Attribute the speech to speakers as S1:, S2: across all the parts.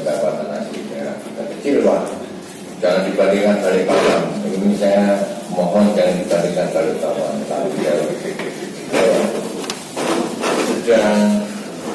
S1: pendapatan aslinya kecil Pak. Jangan dibandingkan Balikpapan. Ini saya mohon jangan dibandingkan Balikpapan. Tapi dia sedang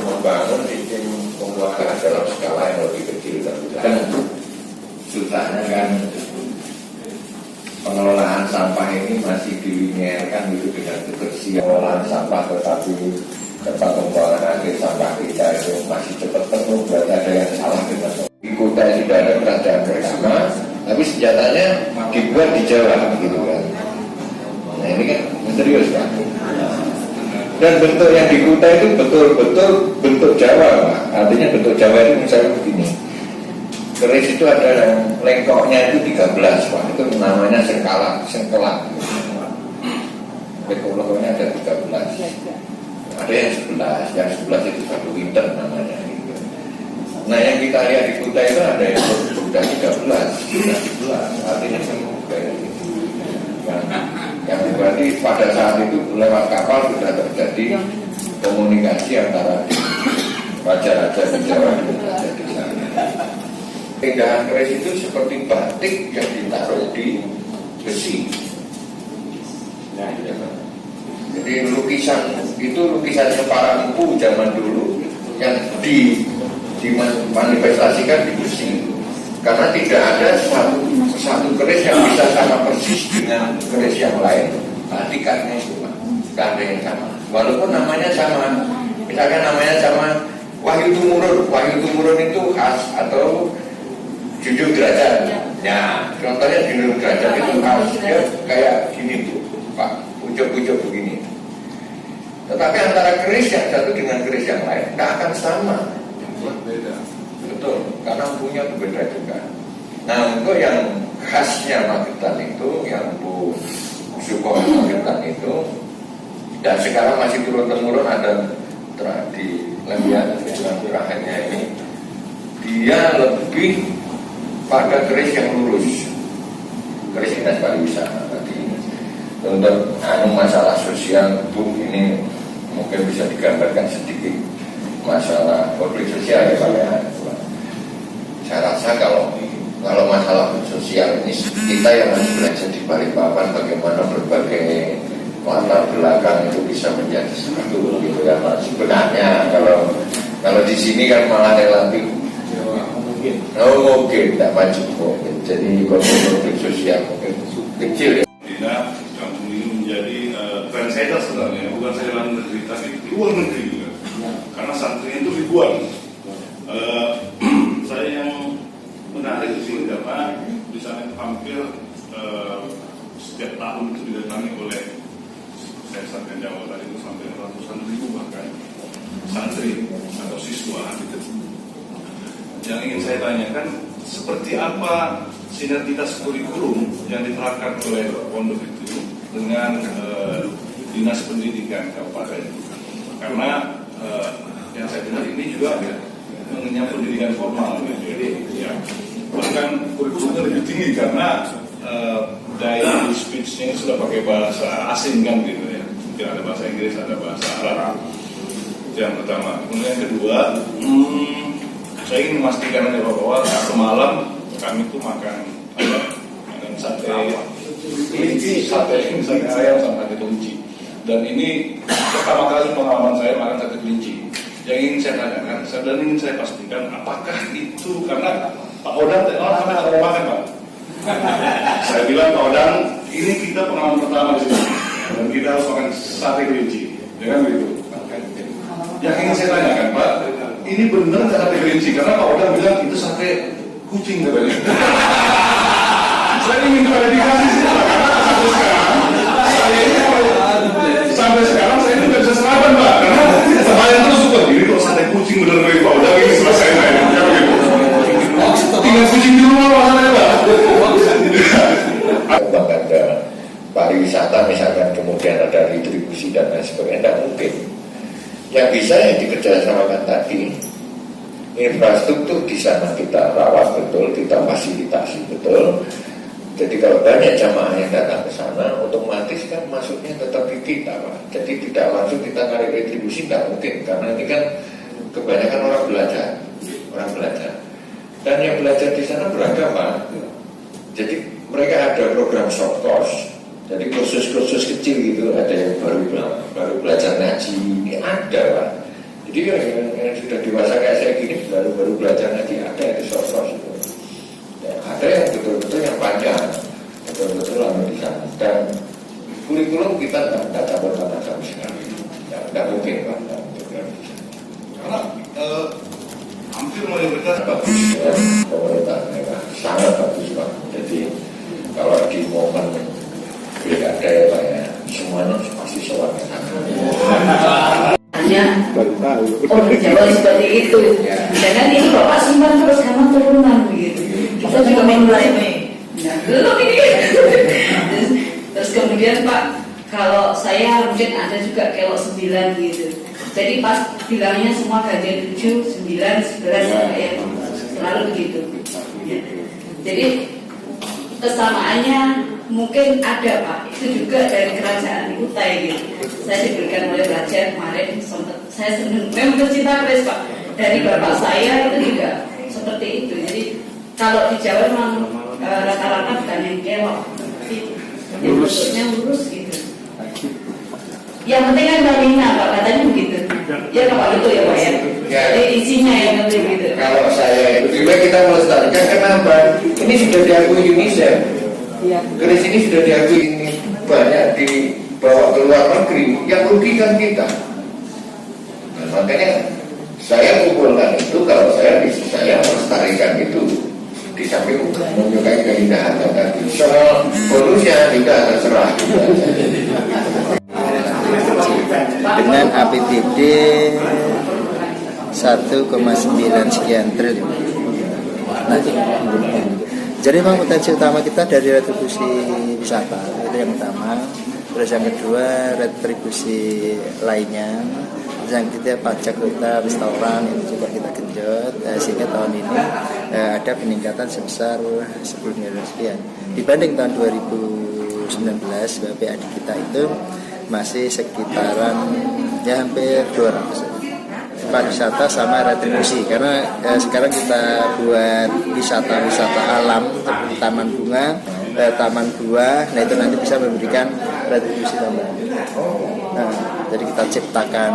S1: membangun sistem pembuangan dalam skala yang lebih kecil. Dan susahnya kan pengelolaan sampah ini masih dilinearkan gitu dengan kebersihan pengelolaan sampah, tetapi tempat pembuangan akhir sampah kita itu masih cepat penuh. Berarti ada yang salah dengan di kota sudah ada kerajaan bersama, tapi senjatanya dibuat di Jawa gitu kan. Nah ini kan misterius kan. Dan bentuk yang di kota itu betul-betul bentuk Jawa Pak. Artinya bentuk Jawa itu misalnya begini, keris itu ada yang lengkoknya itu 13 Pak. Itu namanya sengkelak. Lengkoknya ada 13. Ada yang 11, yang 11 itu satu winter namanya gitu. Nah yang kita lihat di Kuta itu ada yang sudah 13, artinya semua kayak gitu. Yang berarti pada saat itu lewat kapal sudah terjadi komunikasi antara raja-raja di Jawa dan raja di sana. Keindahan keris itu seperti batik yang ditaruh di besi. Nah, ya, jadi lukisan itu lukisannya para empu zaman dulu yang dimanifestasikan di besi, karena tidak ada satu keris yang bisa sama persis dengan keris yang lain. Tingkatnya cuma tidak ada yang sama, walaupun namanya sama. Misalkan namanya sama Wahyu Tumurun itu khas, atau Junjung Derajat. Ya, contohnya Junjung Derajat itu khas, dia kayak gini tuh Pak, pucuk-pucuk begini. Tetapi antara keris yang satu dengan keris yang lain tidak akan sama. Beda. Betul, karena punya berbeda juga. Nah, untuk yang khasnya Magetan itu, yang Bu Suko Magetan itu, dan sekarang masih turun-temurun ada di lembaga terakhirnya ini, dia lebih pada keris yang lurus. Keris dinas pariwisata tadi. Untuk masalah sosial Bu, ini mungkin bisa digambarkan sedikit masalah konflik sosial ya Pak ya. Saya rasa kalau Kalau masalah sosial ini kita yang harus belajar di Balikpapan bagaimana berbagai latar belakang itu bisa menjadi satu gitu ya Pak. Sebenarnya kalau di sini kan malah relatif mungkin tidak maju kok. Jadi konflik sosial mungkin kecil ya.
S2: Kampung ini menjadi trendsetter sebenarnya, bukan saya dalam negeri tapi di luar negeri juga. Karena santrinya itu ribuan. Saya yang menarik di sini karena di sana hampir setiap tahun itu didatangi oleh saya sampaikan Jawa tadi itu sampai ratusan ribu bahkan santri atau siswa gitu. Yang ingin saya tanyakan, seperti apa sinergitas kurikulum yang diterapkan oleh pondok itu dengan dinas pendidikan kabupaten? Karena yang saya dengar ini juga mengenyam pendidikan formal, jadi ya bahkan kurikulumnya lebih tinggi karena daya speech-nya sudah pakai bahasa asing kan gitu ya. Mungkin ada bahasa Inggris, ada bahasa Arab. Itu yang pertama. Kemudian yang kedua, saya ingin memastikan bahwa semalam kami tuh makan sate kelinci, sate ayam sama sate kelinci. Dan ini pertama kali pengalaman saya makan sate kelinci. Yang ingin saya tanyakan, dan ingin saya pastikan apakah itu karena Pak Odang kalau makan Pak. Saya bilang Pak Odang, ini kita pengalaman pertama di sini dan kita harus makan sate kelinci, jangan begitu. Yang ingin saya tanyakan Pak, ini benar sate kelinci karena Pak Odang bilang itu sate kucing katanya. Saya ingin klarifikasi sih Pak, karena sampai sekarang saya itu nggak bisa sarapan Pak, karena pertanyaan terus suka gini kok sate kucing benar dari Pak Odang ini selesai saya. Tinggal kucing di rumah masalahnya Pak.
S1: Bang ada pariwisata misalkan kemudian ada retribusi dan lain sebagainya, tidak mungkin. Yang bisa yang dikerjasamakan tadi, infrastruktur di sana kita rawat betul, kita fasilitasi betul. Jadi kalau banyak jamaah yang datang ke sana, otomatis kan masuknya tetap di kita Pak. Jadi tidak langsung kita tarik retribusi, tidak mungkin, karena ini kan kebanyakan orang belajar. Dan yang belajar di sana beragam Pak. Jadi mereka ada program short course, jadi kursus-kursus kecil gitu, ada yang baru belajar ngaji, ini ada Pak. Jadi yang sudah dewasa kayak saya gini baru belajar ngaji ada yang short course itu. Ya, ada yang betul-betul yang panjang, betul-betul lama di sana. Dan kurikulum kita tidak campur tangan sama sekali. Ya, tidak mungkin Pak.
S2: Karena hampir mayoritas
S1: bagus ya, pemerintah mereka sangat bagus Pak. Jadi kalau di momen pilkada ya Pak ya, semuanya pasti soal ke sana.
S3: Orang Jawa seperti itu. Jangan ini Bapak simpan terus karena turunan begitu. Kita juga mulai nih. Nah, belum ini. Terus kemudian Pak, kalau saya mungkin ada juga kelok 9 gitu. Jadi pas bilangnya semua gajian 7, 9, 11 ya, selalu begitu. Ya. Jadi kesamaannya mungkin ada Pak. Itu juga dari kerajaan Kutai gitu. Saya diberikan oleh raja kemarin, saya senang. Memang pecinta keris Pak. Dari bapak saya itu juga seperti itu. Jadi kalau di Jawa memang rata-rata bukan yang kelok, lurus gitu. Yang penting kan Mbak Pak katanya begitu. Ya Pak betul ya Pak ya. Jadi isinya yang penting gitu.
S1: Kalau saya itu juga kita melestarikan, kenapa? Ini sudah diakui UNICEF. Keris ini sudah diakui, ini banyak dibawa ke luar negeri, yang rugikan kita. Nah, makanya saya kumpulkan itu, kalau saya melestarikan itu di samping menyukai keindahan tadi. Soal bonusnya juga terserah.
S4: Dengan APBD 1,9 sekian triliun. Nah, jadi memang potensi utama kita dari retribusi wisata, itu yang utama. Terus yang kedua retribusi lainnya, terus yang ketiga pajak kita restoran itu juga kita genjot, sehingga tahun ini ada peningkatan sebesar 10 miliar sekian dibanding tahun 2019. BPAD kita itu masih sekitaran ya hampir 200. pariwisata sama retribusi, karena sekarang kita buat wisata-wisata alam seperti taman bunga, taman buah, nah itu nanti bisa memberikan retribusi tambahan. Nah, jadi kita ciptakan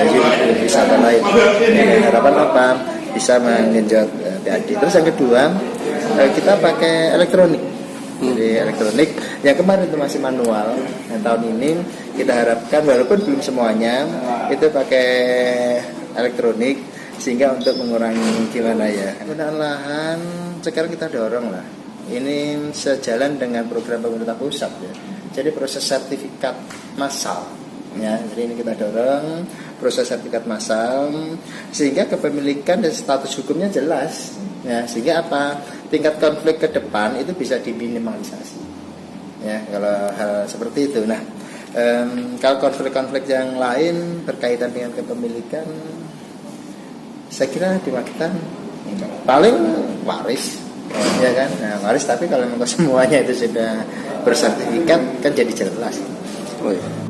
S4: unit wisata lain dengan harapan apa? Bisa menggenjot PAD. Terus yang kedua, kita pakai elektronik. Jadi elektronik yang kemarin itu masih manual, yang tahun ini kita harapkan walaupun belum semuanya itu pakai elektronik, sehingga untuk mengurangi gimana ya penggunaan lahan sekarang kita dorong lah. Ini sejalan dengan program pemerintah pusat ya. Jadi proses sertifikat massal ya, jadi ini kita dorong proses sertifikat massal sehingga kepemilikan dan status hukumnya jelas ya, sehingga apa, tingkat konflik ke depan itu bisa diminimalisasi ya kalau hal seperti itu. Nah, kalau konflik-konflik yang lain berkaitan dengan kepemilikan, saya kira di Magetan paling waris ya kan, nah, waris, tapi kalau memang semuanya itu sudah bersertifikat kan jadi jelas. Oh, iya.